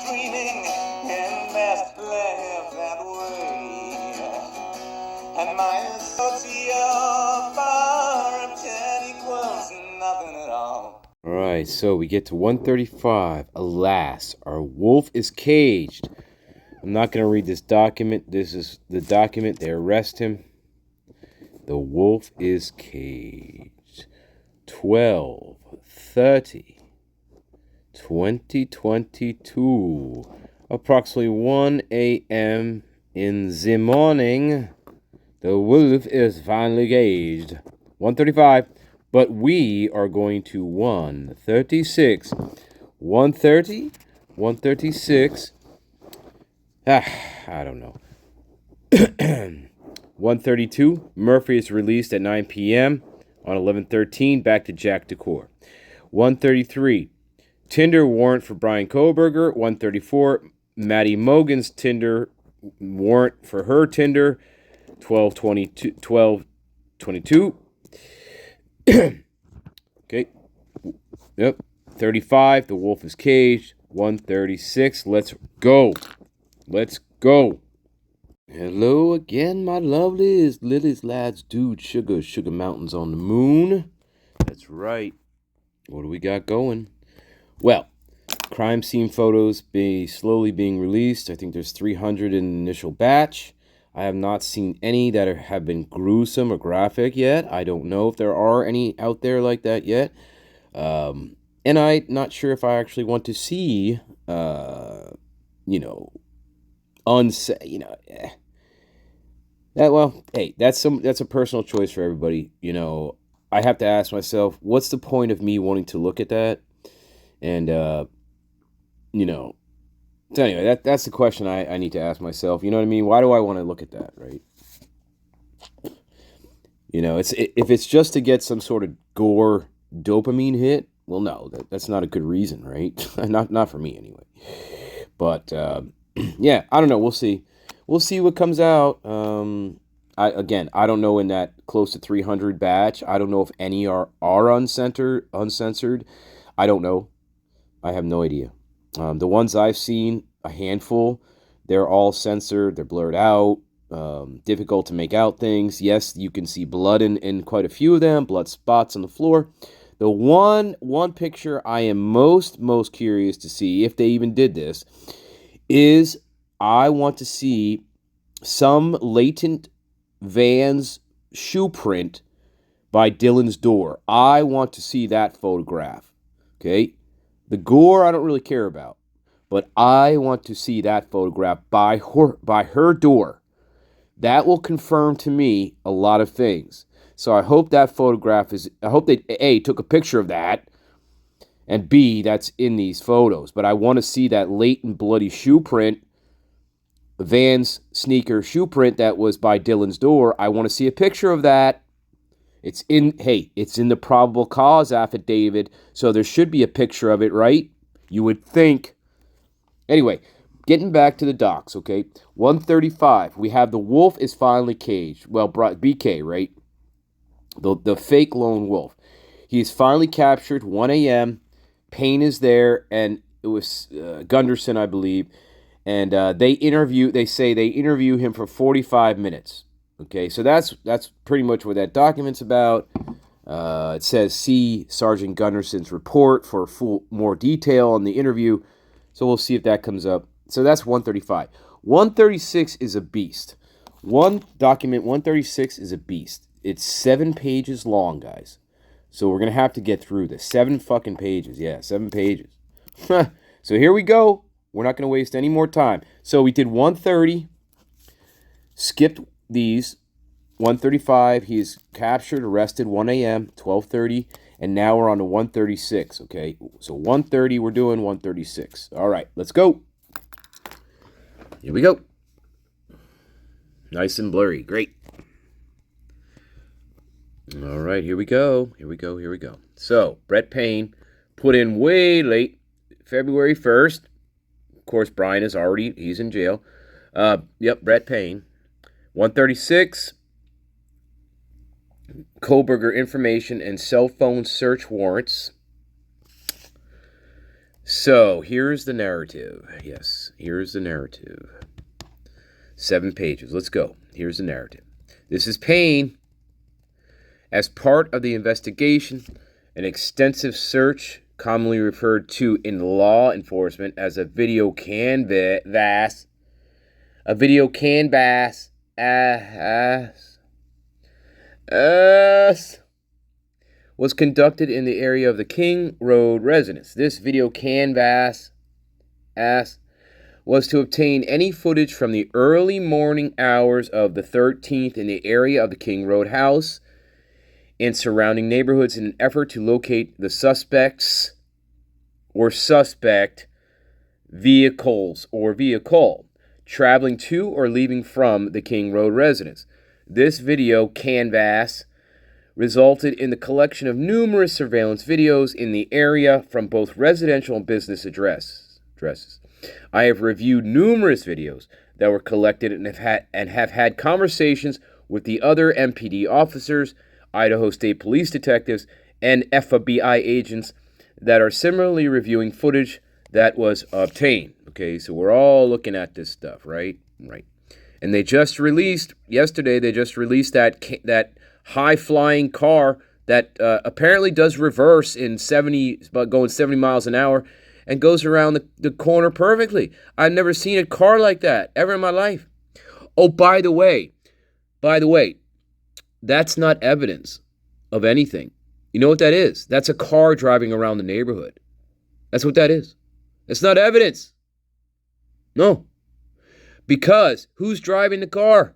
screaming and best laugh that way. And my associate bar of 10 equals nothing at all. All right, so we get to 135. Alas, our wolf is caged. I'm not going to read this document. This is the document. They arrest him. The wolf is caged. 12/30/2022. Approximately 1 a.m. in the morning. The wolf is finally caged. 135. But we are going to 136. 130? 136. I don't know. 132. Murphy is released at 9 p.m. on 11/13. Back to Jack Decor. 133. Tinder warrant for Brian Kohberger. 134. Maddie Mogan's Tinder warrant for her Tinder. 12/22. Okay. Yep. 35. The wolf is caged. 136. Let's go. Let's go. Hello again, my lovelies, lilies, lads, dude, sugar mountains on the moon. That's right. What do we got going? Well, crime scene photos slowly being released. I think there's 300 in the initial batch. I have not seen any that have been gruesome or graphic yet. I don't know if there are any out there like that yet. And I'm not sure if I actually want to see, That, well, hey, that's a personal choice for everybody. I have to ask myself, what's the point of me wanting to look at that? And, so anyway, that's the question I need to ask myself. You know what I mean? Why do I want to look at that, right? If it's just to get some sort of gore dopamine hit, well, no, that's not a good reason, right? not for me anyway. But yeah, I don't know. We'll see. We'll see what comes out. I don't know in that close to 300 batch. I don't know if any are uncensored. I don't know. I have no idea. The ones I've seen, a handful, they're all censored. They're blurred out. Difficult to make out things. Yes, you can see blood in quite a few of them. Blood spots on the floor. The one picture I am most curious to see, if they even did this, is I want to see some latent Vans shoe print by Dylan's door. I want to see that photograph. Okay? The gore I don't really care about, but I want to see that photograph by her door. That will confirm to me a lot of things. So I hope that photograph I hope they A, took a picture of that, and B, that's in these photos. But I want to see that latent bloody shoe print, Vans sneaker shoe print that was by Dylan's door. I want to see a picture of that. It's in the probable cause affidavit, so there should be a picture of it, right? You would think. Anyway, getting back to the docs, okay? 135, we have the wolf is finally caged. Well, BK, right? The fake lone wolf. He is finally captured, 1 a.m. Payne is there, and it was Gunderson, I believe. And they say they interview him for 45 minutes. Okay, so that's pretty much what that document's about. It says, see Sergeant Gunderson's report for more detail on the interview. So we'll see if that comes up. So that's 135. 136 is a beast. Document 136 is a beast. It's 7 pages long, guys. So we're going to have to get through this. 7 fucking pages. Yeah, 7 pages. So here we go. We're not going to waste any more time. So we did 130. Skipped these. 135. He's captured, arrested, 1 a.m., 12:30. And now we're on to 136, okay? So 130, we're doing 136. All right, let's go. Here we go. Nice and blurry. Great. All right, here we go. So, Brett Payne put in way late, February 1st. Of course, Brian he's in jail. Brett Payne. 136. Kohberger information and cell phone search warrants. So here's the narrative. Yes, here's the narrative. 7 pages. Let's go. Here's the narrative. This is Payne. As part of the investigation, an extensive search, commonly referred to in law enforcement as a video canvas, was conducted in the area of the King Road residence. This video canvas was to obtain any footage from the early morning hours of the 13th in the area of the King Road house and surrounding neighborhoods in an effort to locate the suspects or suspect vehicles or vehicle traveling to or leaving from the King Road residence. This video canvas resulted in the collection of numerous surveillance videos in the area from both residential and business addresses. I have reviewed numerous videos that were collected and have had conversations with the other MPD officers, Idaho State Police detectives, and FBI agents that are similarly reviewing footage that was obtained. Okay, so we're all looking at this stuff, right? Right. And they just released, yesterday, that high-flying car that apparently does reverse in going 70 miles an hour and goes around the corner perfectly. I've never seen a car like that ever in my life. Oh, by the way, that's not evidence of anything. You know what that is? That's a car driving around the neighborhood. That's what that is. It's not evidence. No. Because who's driving the car?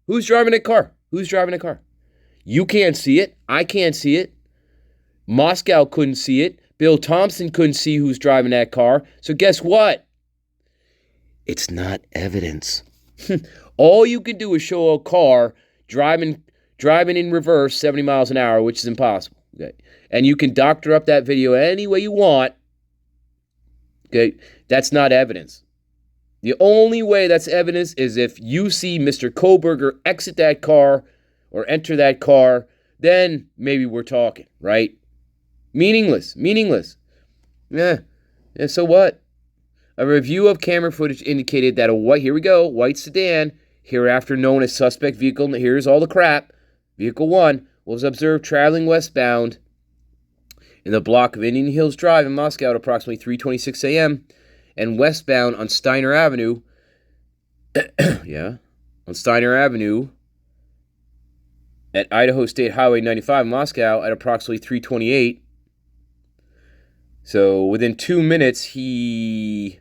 Who's driving the car? Who's driving the car? You can't see it. I can't see it. Moscow couldn't see it. Bill Thompson couldn't see who's driving that car. So guess what? It's not evidence. All you can do is show a car driving in reverse 70 miles an hour, which is impossible. Okay? And you can doctor up that video any way you want. Okay? That's not evidence. The only way that's evidence is if you see Mr. Kohberger exit that car or enter that car, then maybe we're talking, right? Meaningless. Yeah, so what? A review of camera footage indicated that white sedan, hereafter known as suspect vehicle, here's all the crap, vehicle 1, was observed traveling westbound in the block of Indian Hills Drive in Moscow at approximately 3:26 a.m. and westbound on Steiner Avenue, on Steiner Avenue at Idaho State Highway 95 in Moscow at approximately 3:28. So within 2 minutes, he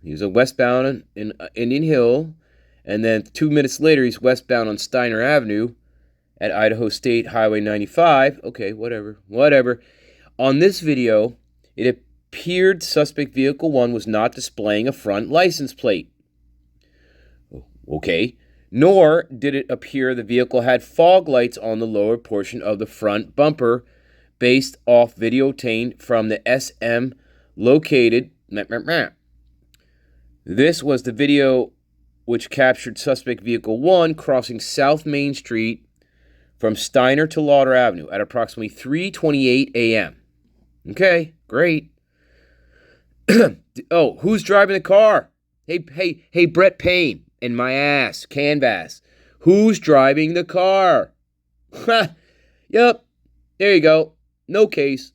was westbound in Indian Hill, and then 2 minutes later, he's westbound on Steiner Avenue at Idaho State Highway 95. Okay, whatever. On this video, it appeared suspect vehicle 1 was not displaying a front license plate. Okay. Nor did it appear the vehicle had fog lights on the lower portion of the front bumper based off video obtained from the SM located. This was the video which captured suspect vehicle 1 crossing South Main Street from Steiner to Lauder Avenue at approximately 3:28 a.m. Okay, great. Oh, who's driving the car? Hey, Brett Payne and my ass, Canvas. Who's driving the car? Yep, there you go. No case.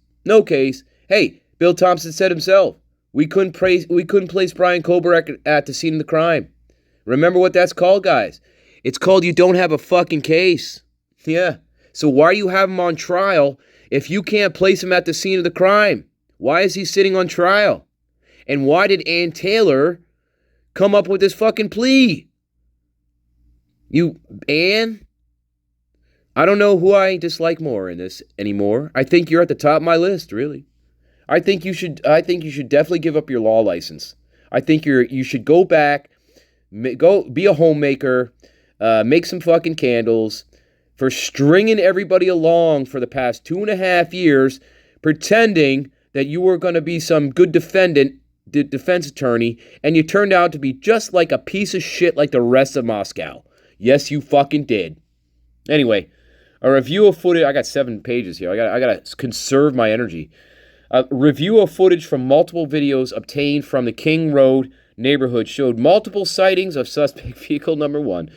Hey, Bill Thompson said himself, we couldn't place Brian Kohberger at the scene of the crime. Remember what that's called, guys? It's called you don't have a fucking case. Yeah. So why do you have him on trial if you can't place him at the scene of the crime? Why is he sitting on trial? And why did Ann Taylor come up with this fucking plea? Ann? I don't know who I dislike more in this anymore. I think you're at the top of my list, really. I think you should definitely give up your law license. I think you should go back, go be a homemaker, make some fucking candles, for stringing everybody along for the past 2.5 years, pretending that you were going to be some good defense attorney, and you turned out to be just like a piece of shit like the rest of Moscow. Yes, you fucking did. Anyway, A review of footage. I got 7 pages here. I got to conserve my energy. A review of footage from multiple videos obtained from the King Road neighborhood showed multiple sightings of suspect vehicle number 1,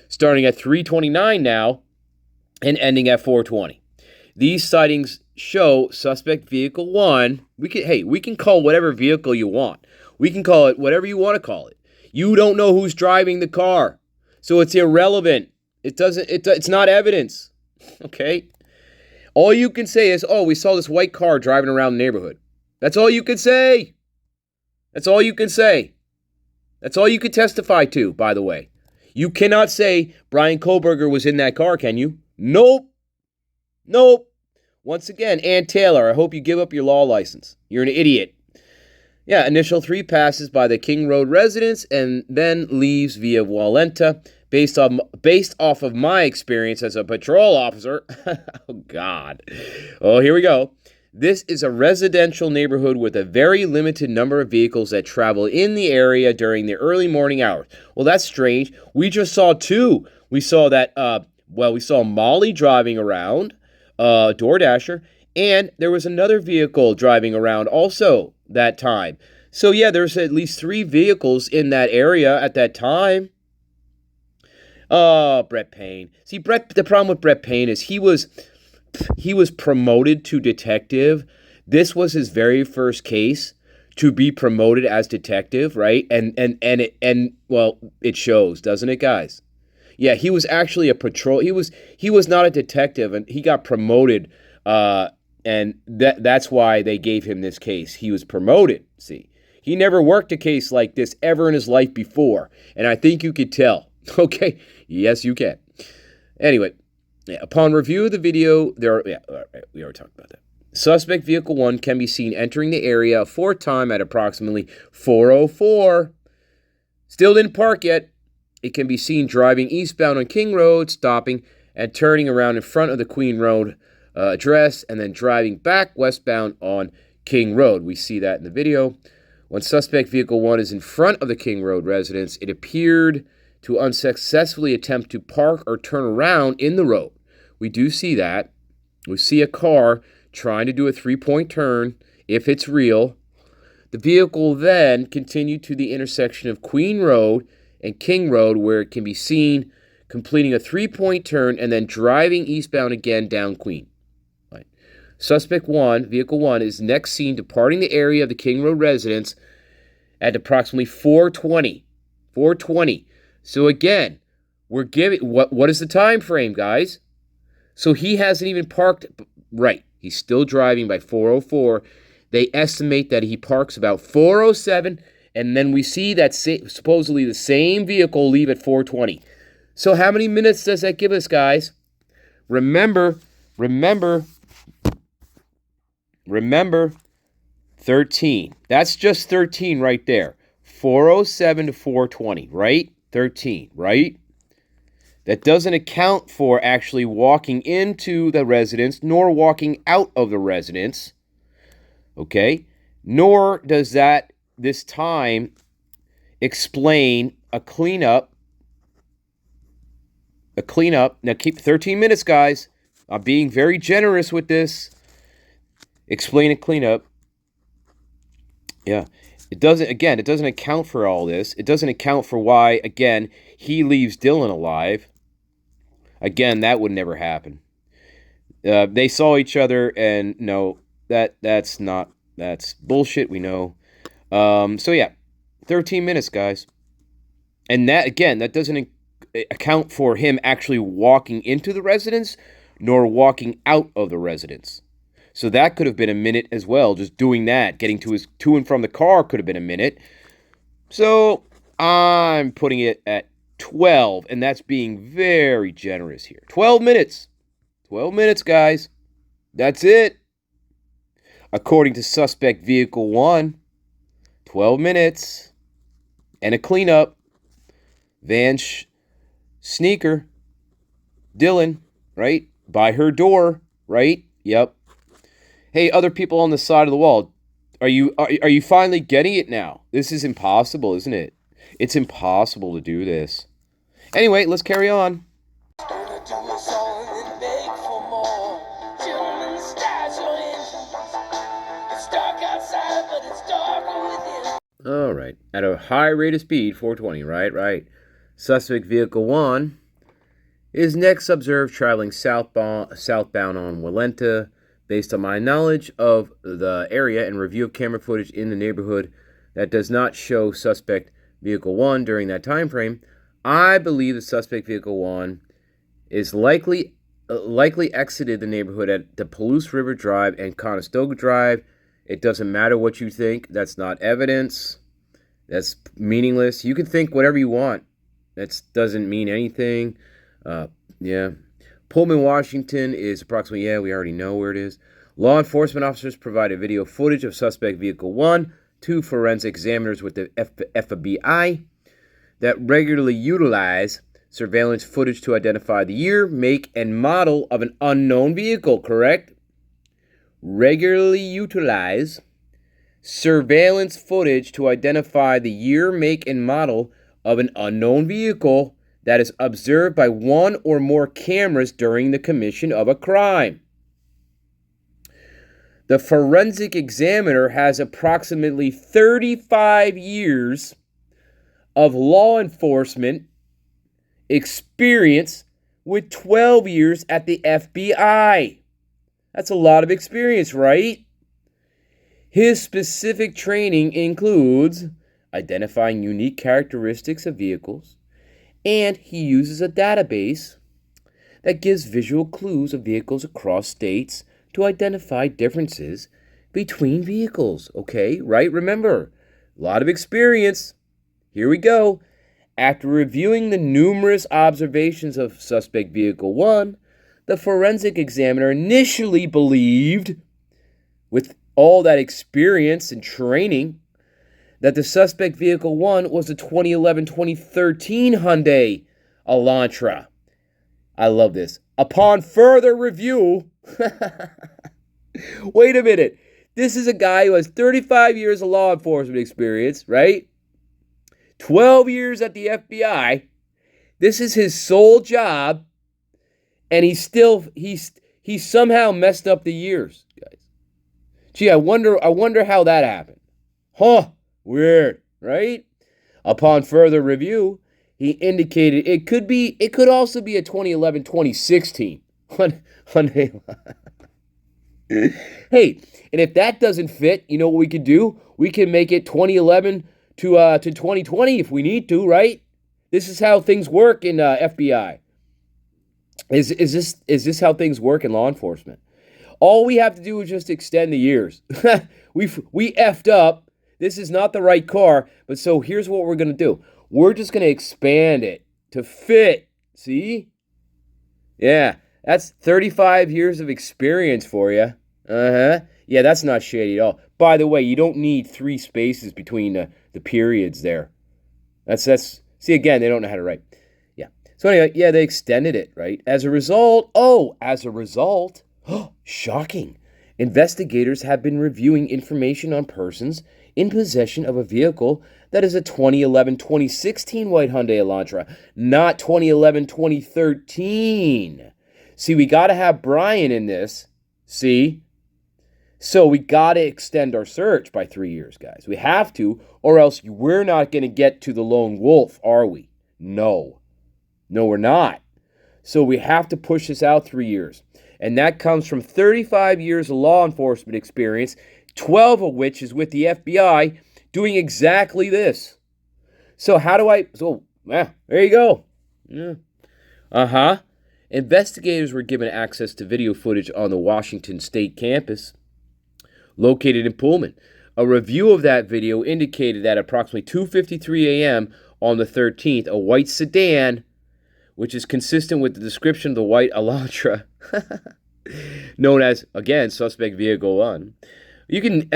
starting at 3:29 now and ending at 4:20. These sightings show suspect vehicle 1. We can call whatever vehicle you want. We can call it whatever you want to call it. You don't know who's driving the car, so it's irrelevant. It's not evidence. Okay? All you can say is, oh, we saw this white car driving around the neighborhood. That's all you can say. That's all you can say. That's all you can testify to, by the way. You cannot say Brian Kohberger was in that car, can you? Nope. Once again, Ann Taylor, I hope you give up your law license. You're an idiot. Yeah, initial 3 passes by the King Road residence and then leaves via Wallenta. Based off of my experience as a patrol officer. Oh, God. Oh, here we go. This is a residential neighborhood with a very limited number of vehicles that travel in the area during the early morning hours. Well, that's strange. We just saw 2. We saw that, we saw Molly driving around, DoorDasher, and there was another vehicle driving around also that time. So, yeah, there's at least 3 vehicles in that area at that time. Oh, Brett Payne. See, the problem with Brett Payne is he was promoted to detective. This was his very first case to be promoted as detective, right? And it shows, doesn't it, guys? Yeah, he was actually a patrol. He was not a detective, and he got promoted. And that's why they gave him this case. He was promoted. See, he never worked a case like this ever in his life before, and I think you could tell. Okay, yes, you can. Anyway, upon review of the video, we already talked about that. Suspect vehicle 1 can be seen entering the area a 4th time at approximately 4:04. Still didn't park yet. It can be seen driving eastbound on King Road, stopping and turning around in front of the Queen Road address, and then driving back westbound on King Road. We see that in the video. When suspect vehicle 1 is in front of the King Road residence, it appeared to unsuccessfully attempt to park or turn around in the road. We do see that. We see a car trying to do a 3-point turn, if it's real. The vehicle then continued to the intersection of Queen Road and King Road, where it can be seen completing a 3-point turn and then driving eastbound again down Queen. Right. Suspect 1, vehicle 1, is next seen departing the area of the King Road residence at approximately 4:20. 4:20. So again, we're giving, what is the time frame, guys? So he hasn't even parked, right. He's still driving by 4:04. They estimate that he parks about 4:07, and then we see that supposedly the same vehicle leave at 4:20. So how many minutes does that give us, guys? Remember, 13. That's just 13 right there. 4:07 to 4:20, right? 13, right? That doesn't account for actually walking into the residence nor walking out of the residence, okay? Nor does this time explain a cleanup. Now keep 13 minutes, guys. I'm being very generous with this. Explain a cleanup. Yeah. It doesn't account for all this. It doesn't account for why, again, he leaves Dylan alive. Again, that would never happen. They saw each other, and no, that's bullshit, we know. So yeah, 13 minutes, guys. And that doesn't account for him actually walking into the residence, nor walking out of the residence. So that could have been a minute as well. Just doing that, getting to and from the car could have been a minute. So I'm putting it at 12, and that's being very generous here. 12 minutes. 12 minutes, guys. That's it. According to suspect vehicle 1, 12 minutes and a cleanup. Van Sneaker, Dylan, right? By her door, right? Yep. Hey, other people on the side of the wall, are you finally getting it now? This is impossible, isn't it? It's impossible to do this. Anyway, let's carry on. outside, but it's darker within. All right. At a high rate of speed, 420, right. Suspect vehicle 1 is next observed traveling southbound on Walenta. Based on my knowledge of the area and review of camera footage in the neighborhood that does not show suspect vehicle 1 during that time frame, I believe the suspect vehicle 1 is likely exited the neighborhood at the Palouse River Drive and Conestoga Drive. It doesn't matter what you think. That's not evidence. That's meaningless. You can think whatever you want. That doesn't mean anything. Yeah. Pullman, Washington is approximately, we already know where it is. Law enforcement officers provided video footage of suspect vehicle 1 to forensic examiners with the FBI that regularly utilize surveillance footage to identify the year, make, and model of an unknown vehicle, correct? Regularly utilize surveillance footage to identify the year, make, and model of an unknown vehicle that is observed by one or more cameras during the commission of a crime. The forensic examiner has approximately 35 years of law enforcement experience with 12 years at the FBI. That's a lot of experience, right? His specific training includes identifying unique characteristics of vehicles, and he uses a database that gives visual clues of vehicles across states to identify differences between vehicles. Okay, right? Remember, a lot of experience. Here we go. After reviewing the numerous observations of suspect vehicle 1, the forensic examiner initially believed, with all that experience and training, that the suspect vehicle 1 was a 2011-2013 Hyundai Elantra. I love this. Upon further review, wait a minute. This is a guy who has 35 years of law enforcement experience, right? 12 years at the FBI. This is his sole job, and he somehow messed up the years, guys. Gee, I wonder how that happened. Huh? Weird, right? Upon further review, he indicated it could also be a 2011-2016 Hyundai. Hey, and if that doesn't fit, you know what we could do? We can make it 2011 to 2020 if we need to, right? This is how things work in FBI. Is this how things work in law enforcement? All we have to do is just extend the years. we effed up. This is not the right car, but so here's what we're going to do. We're just going to expand it to fit. See? Yeah, that's 35 years of experience for you. Uh-huh. Yeah, that's not shady at all. By the way, you don't need 3 spaces between the periods there. That's see, again, they don't know how to write. Yeah. So anyway, yeah, they extended it, right? As a result, shocking. Investigators have been reviewing information on persons in possession of a vehicle that is a 2011-2016 white Hyundai Elantra, not 2011-2013. See, we got to have Brian in this. See? So we got to extend our search by 3 years, guys. We have to, or else we're not going to get to the lone wolf, are we? No. No, we're not. So we have to push this out 3 years. And that comes from 35 years of law enforcement experience, 12 of which is with the FBI, doing exactly this. So there you go. Yeah. Investigators were given access to video footage on the Washington State campus, located in Pullman. A review of that video indicated that approximately 2:53 a.m. on the 13th, a white sedan, which is consistent with the description of the white Elantra, known as, again, suspect vehicle 1. You can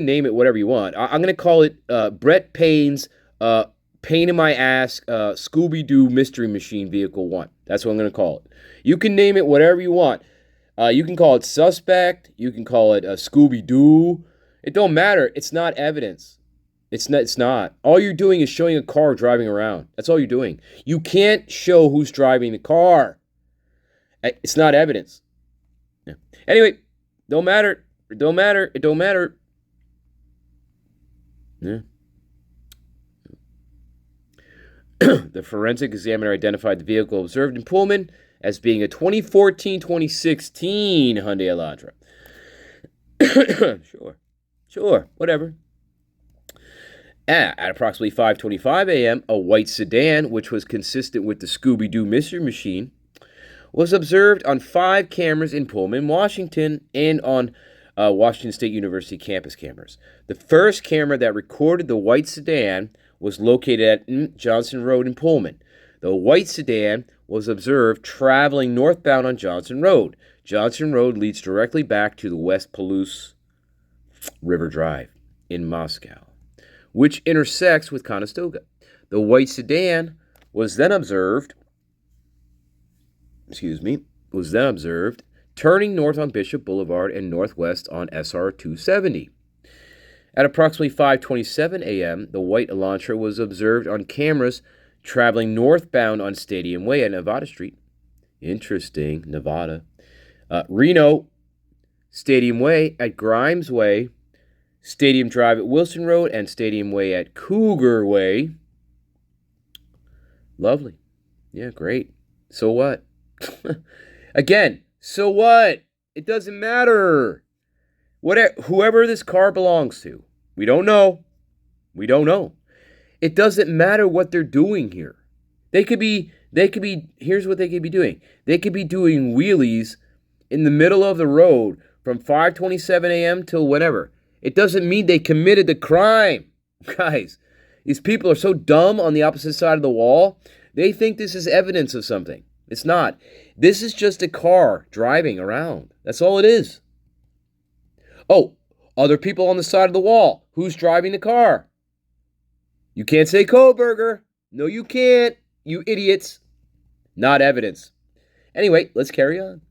name it whatever you want. I'm going to call it Brett Payne's pain in my ass Scooby-Doo Mystery Machine Vehicle 1. That's what I'm going to call it. You can name it whatever you want. You can call it suspect. You can call it Scooby-Doo. It don't matter. It's not evidence. It's not. All you're doing is showing a car driving around. That's all you're doing. You can't show who's driving the car. It's not evidence. Yeah. Anyway, don't matter. It don't matter. Yeah. The forensic examiner identified the vehicle observed in Pullman as being a 2014-2016 Hyundai Elantra. Sure, whatever. At approximately 5:25 a.m., a white sedan, which was consistent with the Scooby-Doo Mystery Machine, was observed on 5 cameras in Pullman, Washington, and on Washington State University campus cameras. The first camera that recorded the white sedan was located at Johnson Road in Pullman. The white sedan was observed traveling northbound on Johnson Road. Johnson Road leads directly back to the West Palouse River Drive in Moscow, which intersects with Conestoga. The white sedan was then observed turning north on Bishop Boulevard and northwest on SR 270. At approximately 5:27 a.m., the white Elantra was observed on cameras traveling northbound on Stadium Way at Nevada Street. Interesting, Nevada. Reno, Stadium Way at Grimes Way, Stadium Drive at Wilson Road, and Stadium Way at Cougar Way. Lovely. Yeah, great. So what? Again, so what? It doesn't matter. Whoever this car belongs to, we don't know. It doesn't matter what they're doing here. Here's what they could be doing. They could be doing wheelies in the middle of the road from 5:27 a.m. till whenever. It doesn't mean they committed the crime. Guys, these people are so dumb on the opposite side of the wall. They think this is evidence of something. It's not. This is just a car driving around. That's all it is. Oh, other people on the side of the wall. Who's driving the car? You can't say Kohberger. No, you can't. You idiots. Not evidence. Anyway, let's carry on.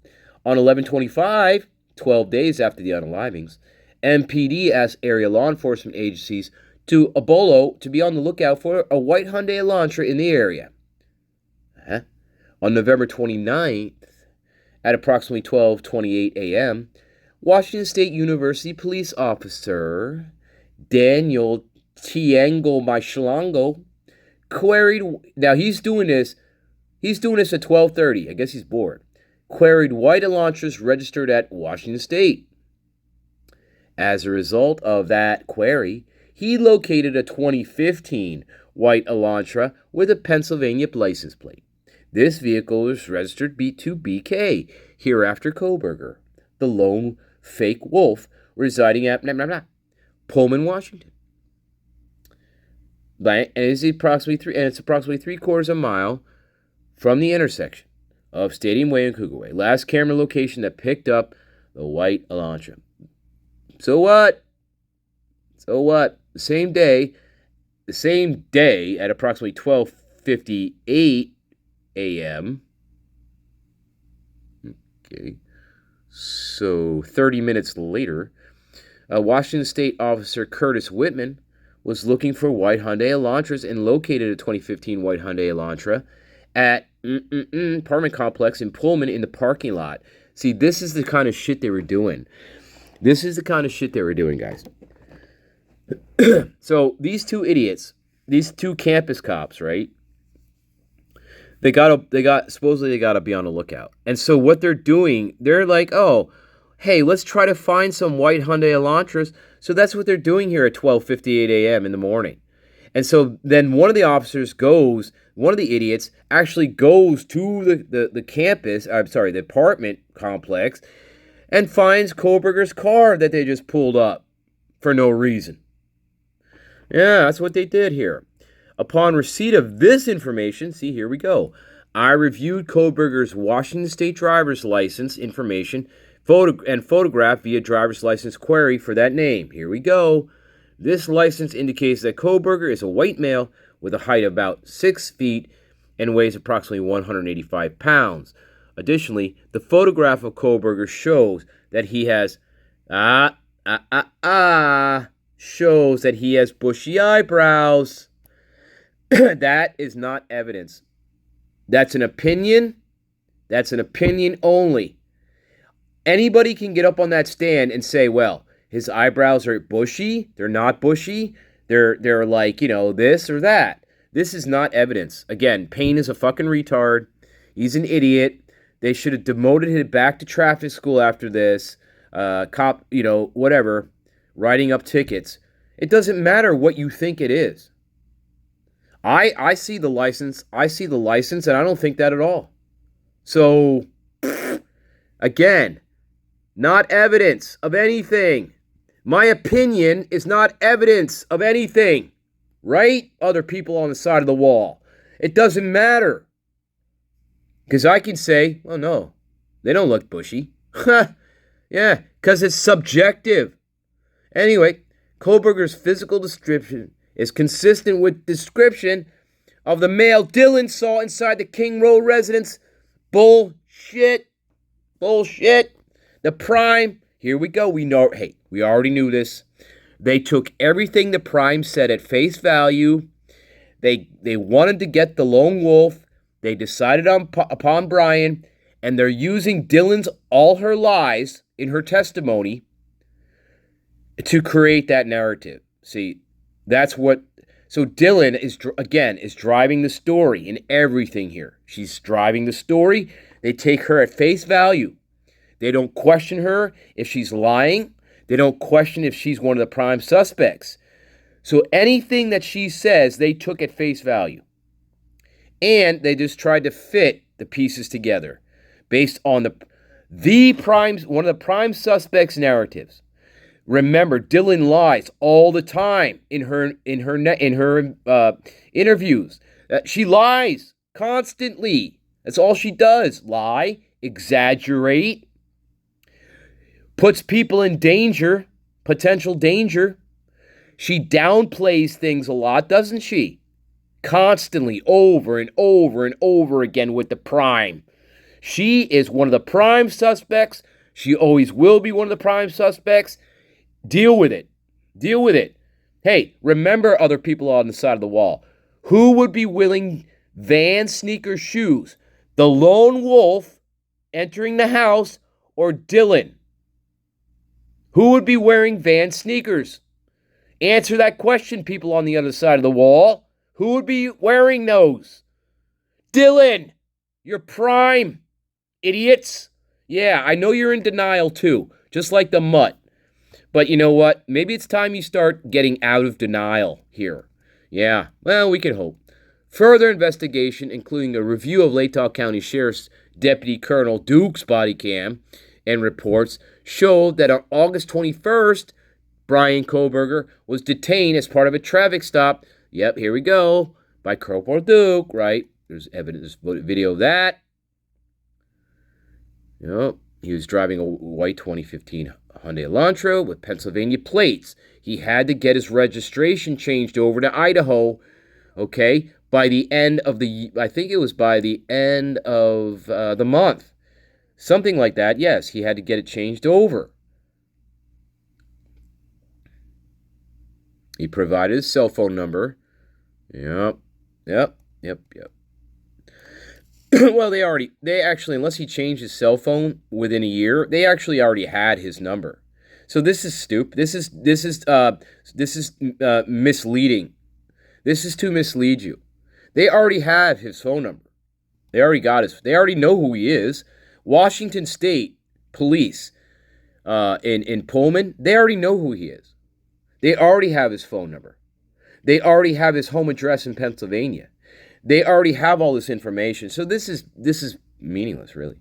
On 11/25, 12 days after the unalivings, MPD asked area law enforcement agencies to Abolo to be on the lookout for a white Hyundai Elantra in the area. On November 29th, at approximately 12:28 a.m., Washington State University police officer Daniel Tiango Maishlango queried, now he's doing this at 12:30, I guess he's bored, queried white Elantras registered at Washington State. As a result of that query, he located a 2015 white Elantra with a Pennsylvania license plate. This vehicle is registered to BK, hereafter Kohberger, the lone fake wolf residing at Pullman, Washington. And it's approximately 3/4 of a mile from the intersection of Stadium Way and Cougar Way. Last camera location that picked up the white Elantra. So what? The same day at approximately 12:58 a.m. Okay. So 30 minutes later, Washington State Officer Curtis Whitman was looking for white Hyundai Elantras and located a 2015 white Hyundai Elantra at apartment complex in Pullman in the parking lot. See, this is the kind of shit they were doing. Guys. So these two idiots, these two campus cops, right? Supposedly they gotta be on the lookout. And so what they're doing, they're like, oh, hey, let's try to find some white Hyundai Elantras. So that's what they're doing here at 12:58 a.m. in the morning. And so then one of the idiots actually goes to the campus, the apartment complex, and finds Kohberger's car that they just pulled up for no reason. Yeah, that's what they did here. Upon receipt of this information, see, here we go. I reviewed Kohberger's Washington State driver's license information and photographed via driver's license query for that name. Here we go. This license indicates that Kohberger is a white male with a height of about 6 feet and weighs approximately 185 pounds. Additionally, the photograph of Kohberger shows that he has bushy eyebrows. That is not evidence. That's an opinion. That's an opinion only. Anybody can get up on that stand and say, well, his eyebrows are bushy. They're not bushy. They're like, this or that. This is not evidence. Again, Payne is a fucking retard. He's an idiot. They should have demoted him back to traffic school after this. Cop, whatever, writing up tickets. It doesn't matter what you think it is. I see the license. And I don't think that at all. So, again, not evidence of anything. My opinion is not evidence of anything. Right? Other people on the side of the wall. It doesn't matter. Because I can say, oh no, they don't look bushy. Yeah, because it's subjective. Anyway, Kohberger's physical description is consistent with description of the male Dylan saw inside the King Road residence. Bullshit. The prime, here we go. We already knew this. They took everything the prime said at face value. They wanted to get the lone wolf. They decided upon Brian, and they're using Dylan's all her lies in her testimony to create that narrative. See, that's what... So Dylan is driving the story in everything here. She's driving the story. They take her at face value. They don't question her if she's lying. They don't question if she's one of the prime suspects. So anything that she says, they took at face value. And they just tried to fit the pieces together based on one of the prime suspects' narratives. Remember, Dylan lies all the time in her interviews. She lies constantly. That's all she does. Lie, exaggerate, puts people in danger, potential danger. She downplays things a lot, doesn't she? Constantly, over and over and over again with the prime. She is one of the prime suspects. She always will be one of the prime suspects. Deal with it. Hey, remember other people on the side of the wall. Who would be willing Van sneaker shoes? The lone wolf entering the house or Dylan? Who would be wearing Van sneakers? Answer that question, people on the other side of the wall. Who would be wearing those? Dylan, you're prime, idiots. Yeah, I know you're in denial too, just like the mutt. But you know what? Maybe it's time you start getting out of denial here. Yeah, well, we can hope. Further investigation, including a review of Latah County Sheriff's Deputy Colonel Duke's body cam and reports, showed that on August 21st, Brian Kohberger was detained as part of a traffic stop. Yep, here we go. By Corporal Duke, right? There's evidence, video of that. Yep. He was driving a white 2015 Hyundai Elantra with Pennsylvania plates. He had to get his registration changed over to Idaho, okay, by the end of I think it was by the end of the month. Something like that, yes. He had to get it changed over. He provided his cell phone number. Yep. Well, they actually, unless he changed his cell phone within a year, they actually already had his number. So this is stupid. This is misleading. This is to mislead you. They already have his phone number. They already know who he is. Washington State Police in Pullman, they already know who he is. They already have his phone number. They already have his home address in Pennsylvania. They already have all this information. So this is meaningless, really.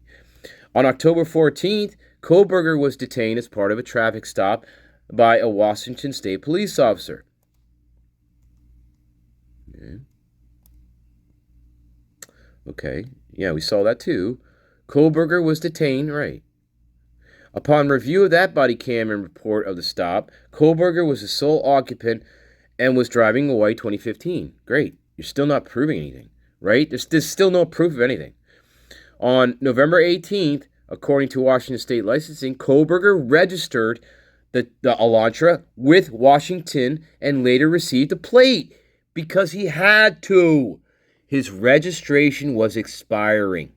On October 14th, Kohberger was detained as part of a traffic stop by a Washington State police officer. Okay. Yeah, we saw that too. Kohberger was detained, right. Upon review of that body cam and report of the stop, Kohberger was the sole occupant and was driving a white 2015. Great. You're still not proving anything, right? There's still no proof of anything. On November 18th, according to Washington State licensing, Kohberger registered the Elantra with Washington and later received a plate because he had to. His registration was expiring.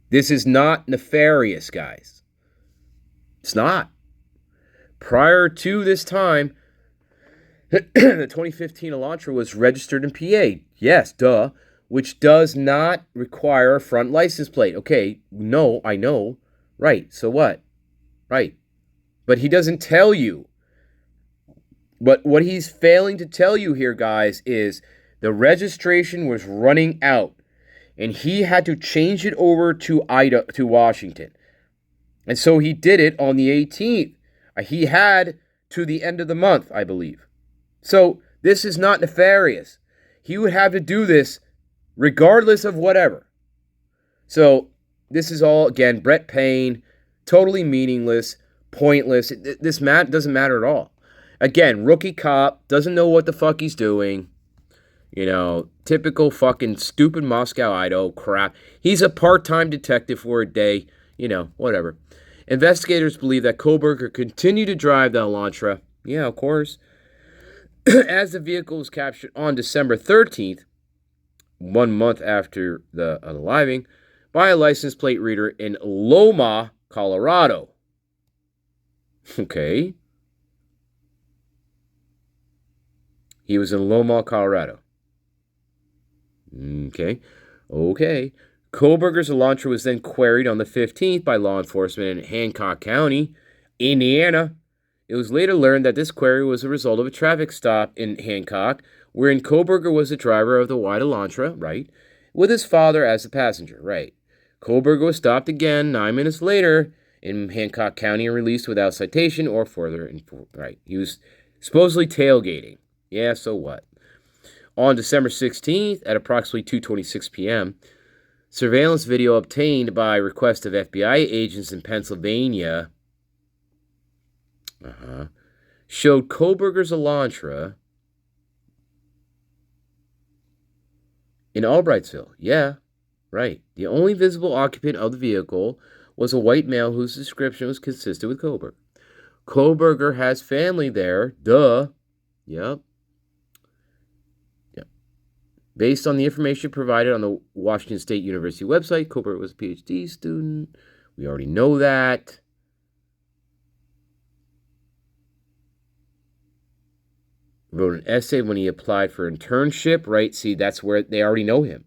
This is not nefarious, guys. It's not. Prior to this time, The 2015 Elantra was registered in PA. Yes, duh. Which does not require a front license plate. Okay, no, I know. Right, so what? Right. But he doesn't tell you. But what he's failing to tell you here, guys, is the registration was running out. And he had to change it over to Idaho, to Washington. And so he did it on the 18th. He had to the end of the month, I believe. So this is not nefarious. He would have to do this regardless of whatever. So this is all, again, Brett Payne, totally meaningless, pointless. This doesn't matter at all. Again, rookie cop, doesn't know what the fuck he's doing. You know, typical fucking stupid Moscow, Idaho crap. He's a part-time detective for a day. You know, whatever. Investigators believe that Kohberger continued to drive the Elantra. Yeah, of course. As the vehicle was captured on December 13th, 1 month after the unaliving, by a license plate reader in Loma, Colorado. Okay. He was in Loma, Colorado. Okay. Kohberger's Elantra was then queried on the 15th by law enforcement in Hancock County, Indiana. It was later learned that this query was a result of a traffic stop in Hancock, wherein Kohberger was the driver of the white Elantra, right, with his father as the passenger, right. Kohberger was stopped again 9 minutes later in Hancock County and released without citation or further, right. He was supposedly tailgating. Yeah, so what? On December 16th, at approximately 2:26 p.m., surveillance video obtained by request of FBI agents in Pennsylvania showed Kohberger's Elantra in Albrightsville. Yeah, right. The only visible occupant of the vehicle was a white male whose description was consistent with Kohberger. Kohberger has family there. Duh. Yep. Based on the information provided on the Washington State University website, Kohberger was a PhD student. We already know that. Wrote an essay when he applied for internship, right? See, that's where they already know him.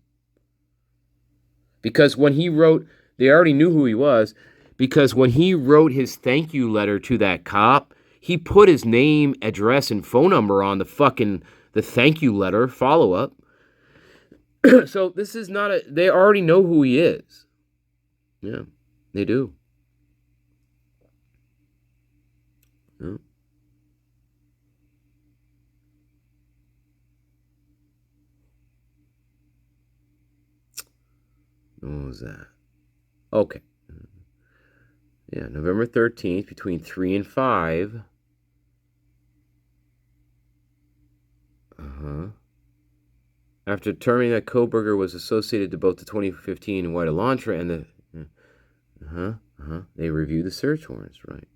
Because when he wrote, they already knew who he was. Because when he wrote his thank you letter to that cop, he put his name, address, and phone number on the thank you letter follow-up. So this is not they already know who he is. Yeah, they do. Yeah. What was that? Okay. Yeah, November 13th, between 3 and 5. After determining that Kohberger was associated to both the 2015 white Elantra and the... They reviewed the search warrants, right?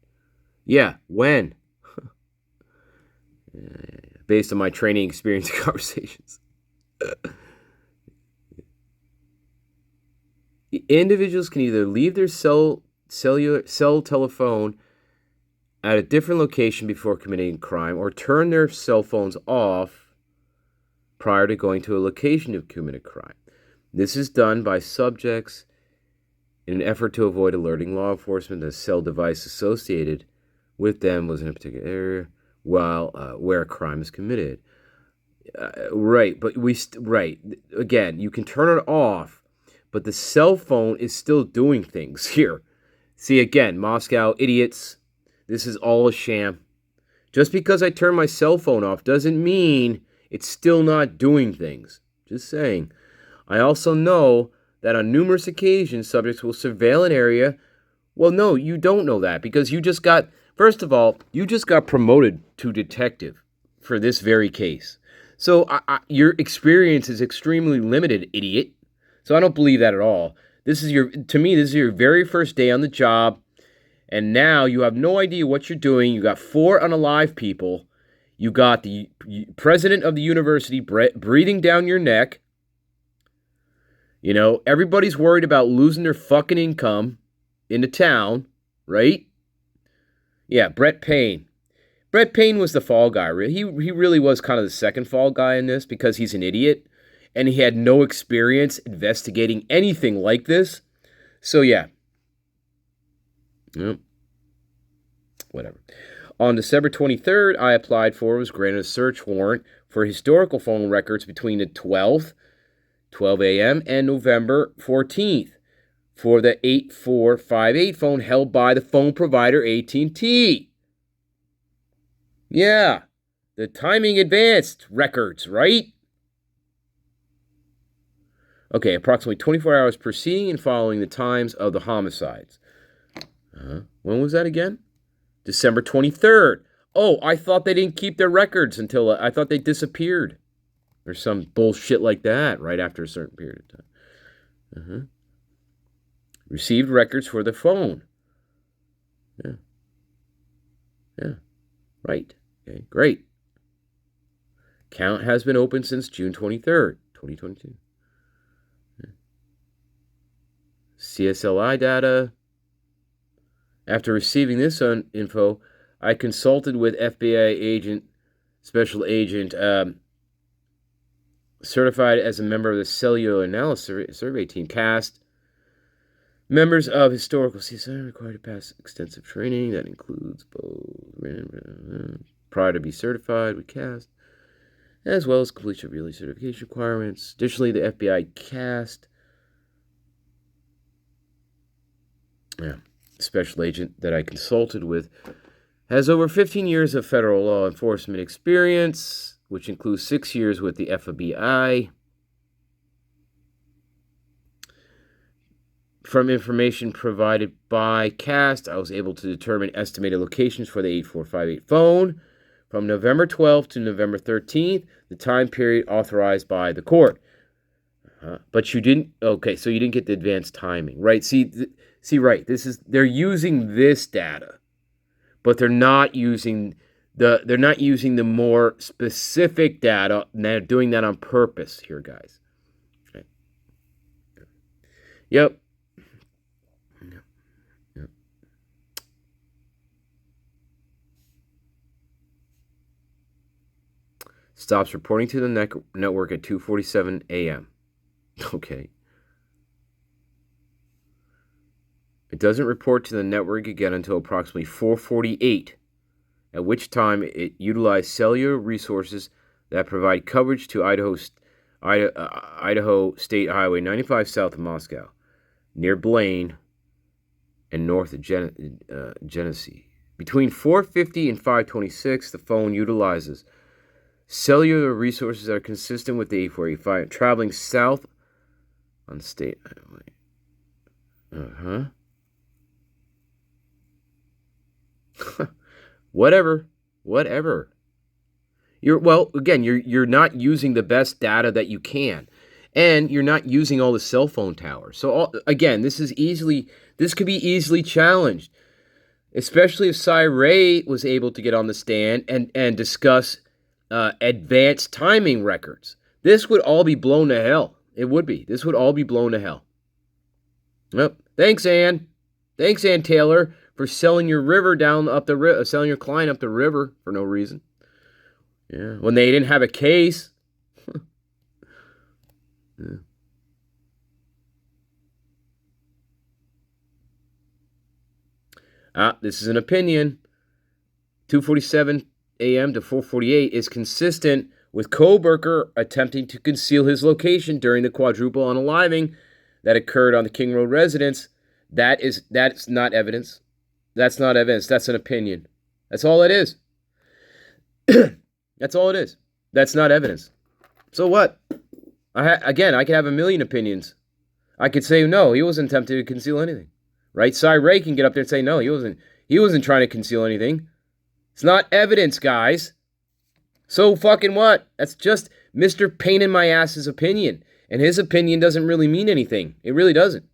Yeah, when? Yeah. Based on my training experience and conversations. Individuals can either leave their cell telephone at a different location before committing a crime or turn their cell phones off prior to going to a location to commit a crime. This is done by subjects in an effort to avoid alerting law enforcement that a cell device associated with them was in a particular area while where a crime is committed. Right, but again, you can turn it off, but the cell phone is still doing things here. See, again, Moscow idiots. This is all a sham. Just because I turn my cell phone off doesn't mean it's still not doing things. Just saying. I also know that on numerous occasions, subjects will surveil an area. Well, no, you don't know that because first of all, you just got promoted to detective for this very case. So your experience is extremely limited, idiot. So I don't believe that at all. To me, this is your very first day on the job. And now you have no idea what you're doing. You got 4 unalive people. You got the president of the university breathing down your neck. You know, everybody's worried about losing their fucking income in the town, right? Yeah, Brett Payne. Brett Payne was the fall guy. He really was kind of the second fall guy in this because he's an idiot and he had no experience investigating anything like this. So yeah. Yep. Whatever. On December 23rd, I applied for, was granted a search warrant for historical phone records between the 12th, 12 a.m., and November 14th for the 8458 phone held by the phone provider AT&T. Yeah, the timing advanced records, right? Okay, approximately 24 hours preceding and following the times of the homicides. When was that again? December 23rd. Oh, I thought they didn't keep their records until, I thought they disappeared. Or some bullshit like that right after a certain period of time. Received records for the phone. Yeah. Right. Okay, great. Account has been open since June 23rd, 2022. CSLI data. After receiving this info, I consulted with FBI special agent, certified as a member of the cellular analysis survey team, CAST. Members of historical CSI are required to pass extensive training that includes both prior to be certified with CAST, as well as completion of yearly certification requirements. Additionally, the FBI CAST special agent that I consulted with has over 15 years of federal law enforcement experience, which includes 6 years with the FBI. From information provided by CAST, I was able to determine estimated locations for the 8458 phone from November 12th to November 13th, the time period authorized by the court. But you didn't. Okay, so you didn't get the advanced timing, right? See, right. They're using this data, but they're not using the more specific data, and they're doing that on purpose here, guys. Okay. Yep. Stops reporting to the network at 2:47 a.m. Okay. It doesn't report to the network again until approximately 4:48, at which time it utilized cellular resources that provide coverage to Idaho State Highway 95 south of Moscow, near Blaine and north of Genesee. Between 4:50 and 5:26, the phone utilizes cellular resources that are consistent with the 8485, traveling south on State Highway. Whatever. You're not using the best data that you can, and you're not using all the cell phone towers. So this could be easily challenged, especially if Cy Ray was able to get on the stand and discuss advanced timing records. This would all be blown to hell. It would be. This would all be blown to hell. Yep. Thanks, Ann. Thanks, Ann Taylor, for selling your selling your client up the river for no reason. Yeah. When they didn't have a case. Yeah. This is an opinion. 2:47 a.m. to 4:48 is consistent with Kohberger attempting to conceal his location during the quadruple unaliving that occurred on the King Road residence. That's not evidence. That's not evidence. That's an opinion. That's all it is. That's all it is. That's not evidence. So what? I could have a million opinions. I could say no, he wasn't attempting to conceal anything. Right? Cy Ray can get up there and say no, he wasn't trying to conceal anything. It's not evidence, guys. So fucking what? That's just Mr. Pain in my ass's opinion. And his opinion doesn't really mean anything. It really doesn't.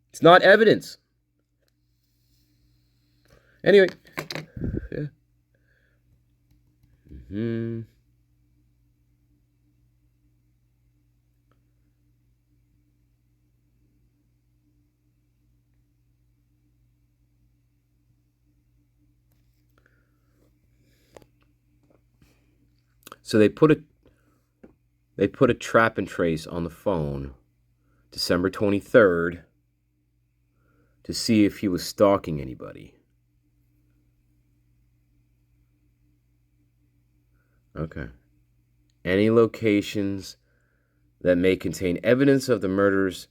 It's not evidence. Anyway. Yeah. So they put a trap and trace on the phone December 23rd to see if he was stalking anybody. Okay. Any locations that may contain evidence of the murders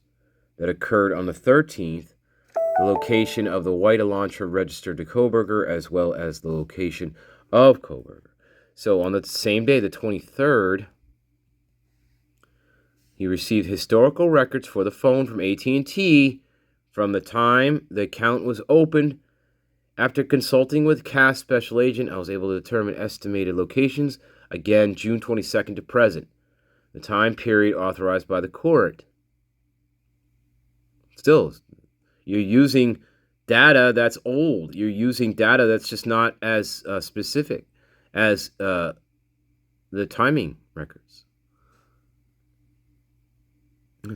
that occurred on the 13th, the location of the white Elantra registered to Kohberger, as well as the location of Kohberger. So on the same day, the 23rd, he received historical records for the phone from AT&T from the time the account was opened. After consulting with CAS Special Agent, I was able to determine estimated locations, again, June 22nd to present, the time period authorized by the court. Still, you're using data that's old. You're using data that's just not as specific as the timing records.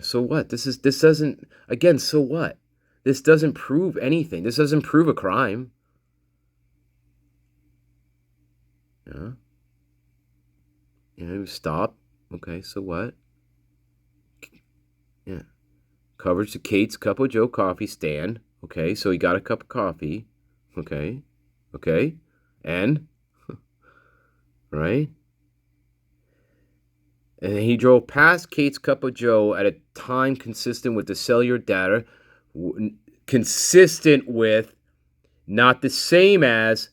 So what? This doesn't, again, so what? This doesn't prove anything. This doesn't prove a crime. Yeah. Stop. Okay, so what? Yeah. Coverage to Kate's Cup of Joe coffee stand. Okay, so he got a cup of coffee. Okay. And? Right? And he drove past Kate's Cup of Joe at a time consistent with the cellular data, consistent with, not the same as,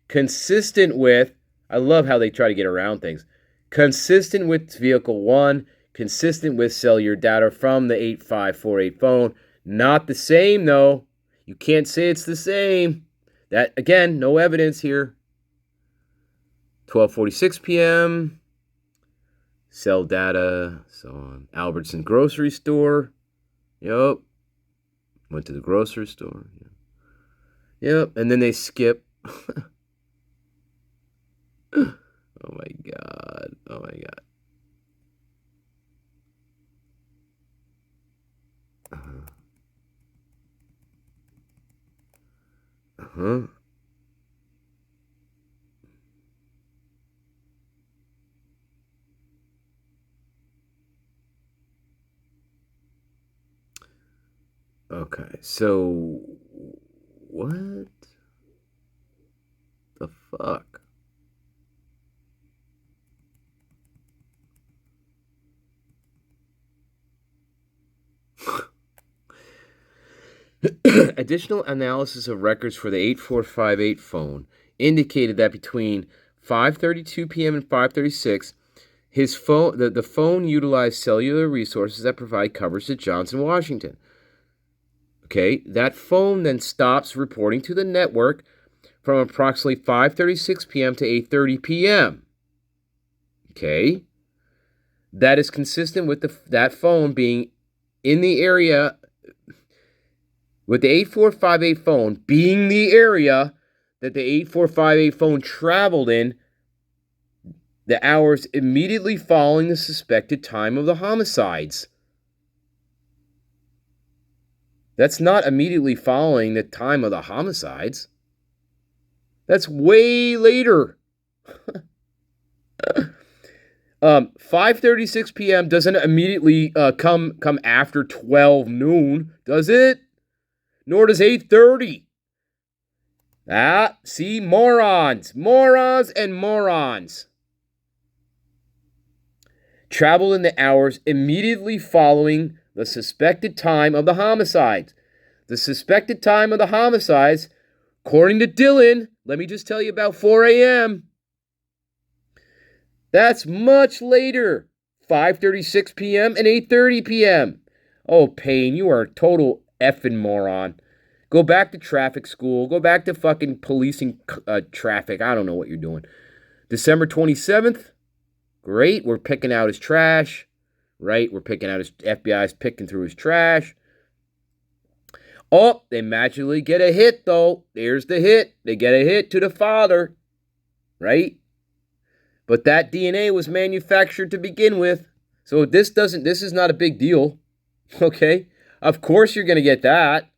consistent with, I love how they try to get around things, consistent with vehicle 1, consistent with cellular data from the 8548 phone, not the same though. You can't say it's the same. That, again, no evidence here. 12:46 p.m., cell data, so on. Albertson grocery store. Yep. Went to the grocery store. Yep. And then they skip. Oh my God. Okay, so what the fuck? Additional analysis of records for the 8458 phone indicated that between 5:32 p.m. and 5:36, the phone utilized cellular resources that provide coverage to Johnson, Washington. Okay, that phone then stops reporting to the network from approximately 5:36 p.m. to 8:30 p.m. Okay, that is consistent with that phone being in the area, with the 8458 phone being the area that the 8458 phone traveled in the hours immediately following the suspected time of the homicides. That's not immediately following the time of the homicides. That's way later. 5:36 p.m. doesn't immediately come after 12 noon, does it? Nor does 8:30. See, morons. Travel in the hours immediately following the suspected time of the homicides. The suspected time of the homicides, according to Dylan, let me just tell you, about 4 a.m. That's much later. 5:36 p.m. and 8:30 p.m. Oh, Payne, you are a total effing moron. Go back to traffic school. Go back to fucking policing traffic. I don't know what you're doing. December 27th. Great. We're picking out his trash. Right? We're picking out his, FBI's picking through his trash. Oh, they magically get a hit, though. There's the hit. They get a hit to the father. Right? But that DNA was manufactured to begin with. So this is not a big deal. Okay? Of course you're going to get that.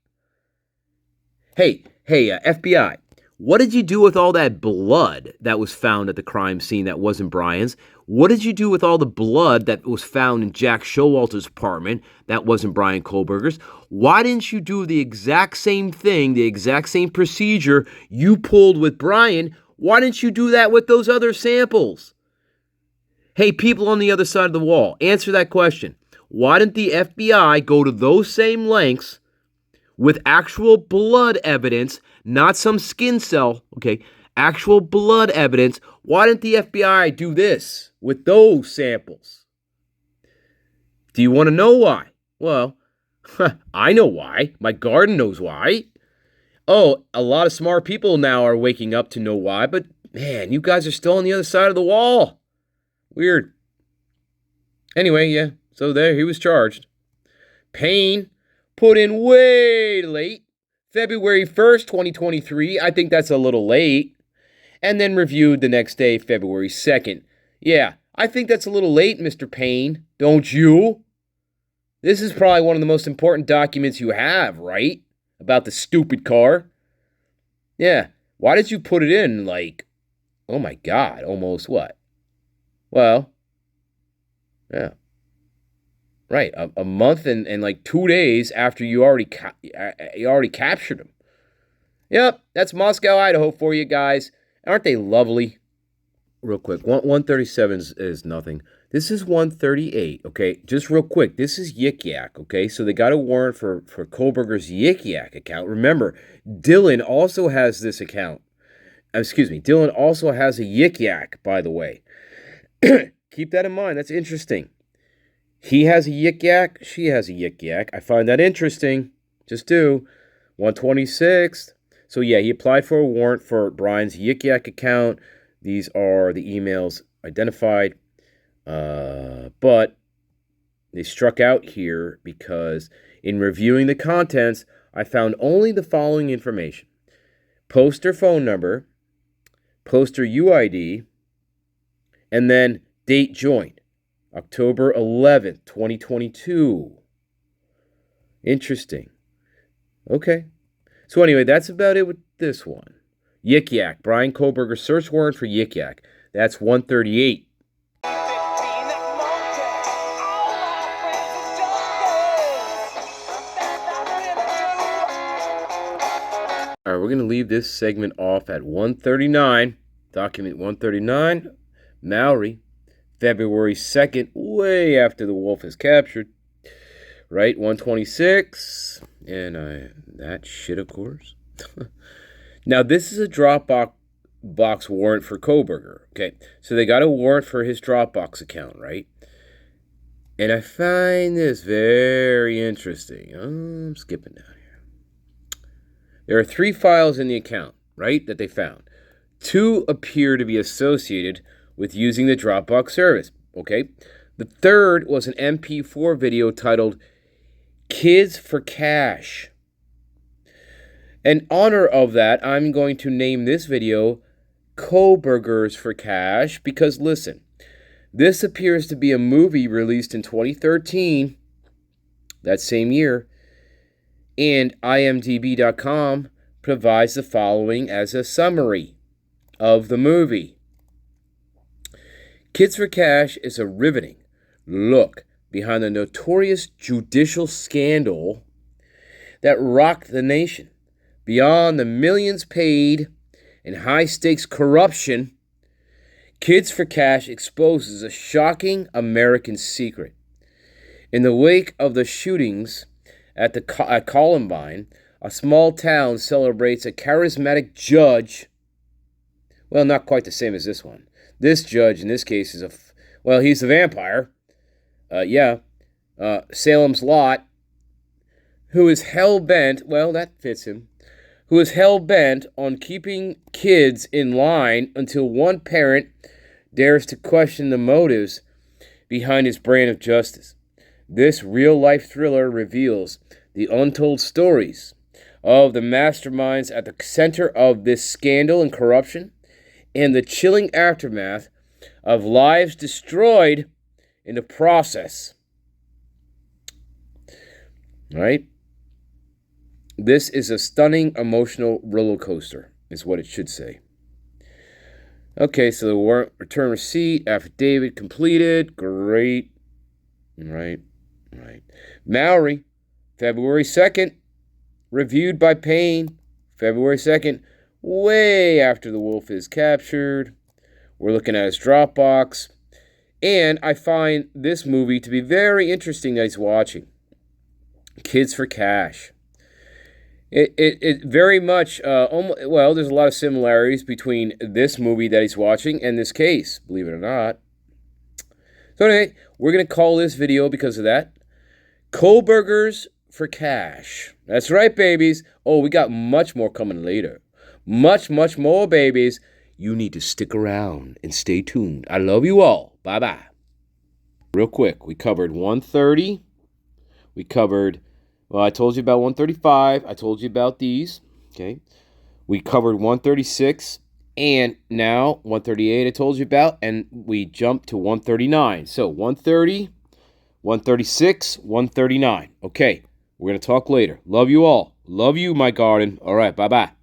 Hey, FBI, What did you do with all that blood that was found at the crime scene that wasn't Brian's? What did you do with all the blood that was found in Jack Showalter's apartment that wasn't Brian Kohberger's? Why didn't you do the exact same thing, the exact same procedure you pulled with Brian? Why didn't you do that with those other samples? Hey, people on the other side of the wall, answer that question. Why didn't the FBI go to those same lengths with actual blood evidence, not some skin cell, okay, actual blood evidence? Why didn't the FBI do this with those samples? Do you want to know why? Well, I know why. My garden knows why. Oh, a lot of smart people now are waking up to know why, but man, you guys are still on the other side of the wall. Weird. Anyway, yeah, so there, he was charged. Payne put in way late, February 1st, 2023. I think that's a little late. And then reviewed the next day, February 2nd. Yeah, I think that's a little late, Mr. Payne. Don't you? This is probably one of the most important documents you have, right? About the stupid car. Yeah, why did you put it in like, oh my God, almost what? Well, yeah. Right, a month and like 2 days after you already captured him. Yep, that's Moscow, Idaho for you guys. Aren't they lovely? Real quick, 137 is nothing. This is 138, okay? Just real quick, this is Yik Yak, okay? So they got a warrant for Kohberger's Yik Yak account. Remember, Dylan also has this account. Dylan also has a Yik Yak, by the way. Keep that in mind. That's interesting. He has a Yik Yak. She has a Yik Yak. I find that interesting. Just do. 126. So, yeah, he applied for a warrant for Brian's Yik Yak account. These are the emails identified. But they struck out here because in reviewing the contents, I found only the following information. Poster phone number, poster UID, and then date joined. October 11th, 2022. Interesting. Okay. So anyway, that's about it with this one. Yik Yak. Brian Kohberger search warrant for Yik Yak. That's 138. All right, we're going to leave this segment off at 139. Document 139. Maori. February 2nd, way after the wolf is captured. Right, 126. And that shit, of course. Now, this is a Dropbox warrant for Kohberger. Okay, so they got a warrant for his Dropbox account, right? And I find this very interesting. I'm skipping down here. There are 3 files in the account, right, that they found. 2 appear to be associated with using the Dropbox service, okay? The third was an MP4 video titled Kids for Cash. In honor of that, I'm going to name this video Kohberger's for Cash because, listen, this appears to be a movie released in 2013, that same year, and IMDb.com provides the following as a summary of the movie. Kids for Cash is a riveting look behind the notorious judicial scandal that rocked the nation. Beyond the millions paid and high-stakes corruption, Kids for Cash exposes a shocking American secret. In the wake of the shootings at Columbine, a small town celebrates a charismatic judge. Well, not quite the same as this one. This judge, in this case, is he's a vampire. Salem's Lot, who is hell-bent, well, that fits him, who is hell-bent on keeping kids in line until one parent dares to question the motives behind his brand of justice. This real-life thriller reveals the untold stories of the masterminds at the center of this scandal and corruption, and the chilling aftermath of lives destroyed in the process. All right? This is a stunning emotional roller coaster. is what it should say. Okay, so the warrant return receipt, affidavit completed. Great. Right. Maori, February 2nd, reviewed by Payne. February 2nd, way after the wolf is captured. We're looking at his Dropbox. And I find this movie to be very interesting that he's watching. Kids for Cash. It very much, well, there's a lot of similarities between this movie that he's watching and this case, believe it or not. So anyway, we're going to call this video, because of that, Kohbergers for Cash. That's right, babies. Oh, we got much more coming later. Much more, babies. You need to stick around and stay tuned. I love you all. Bye-bye. Real quick, we covered 130. We covered... Well, I told you about 135. I told you about these. Okay. We covered 136. And now 138 I told you about. And we jumped to 139. So 130, 136, 139. Okay. We're going to talk later. Love you all. Love you, my garden. All right. Bye-bye.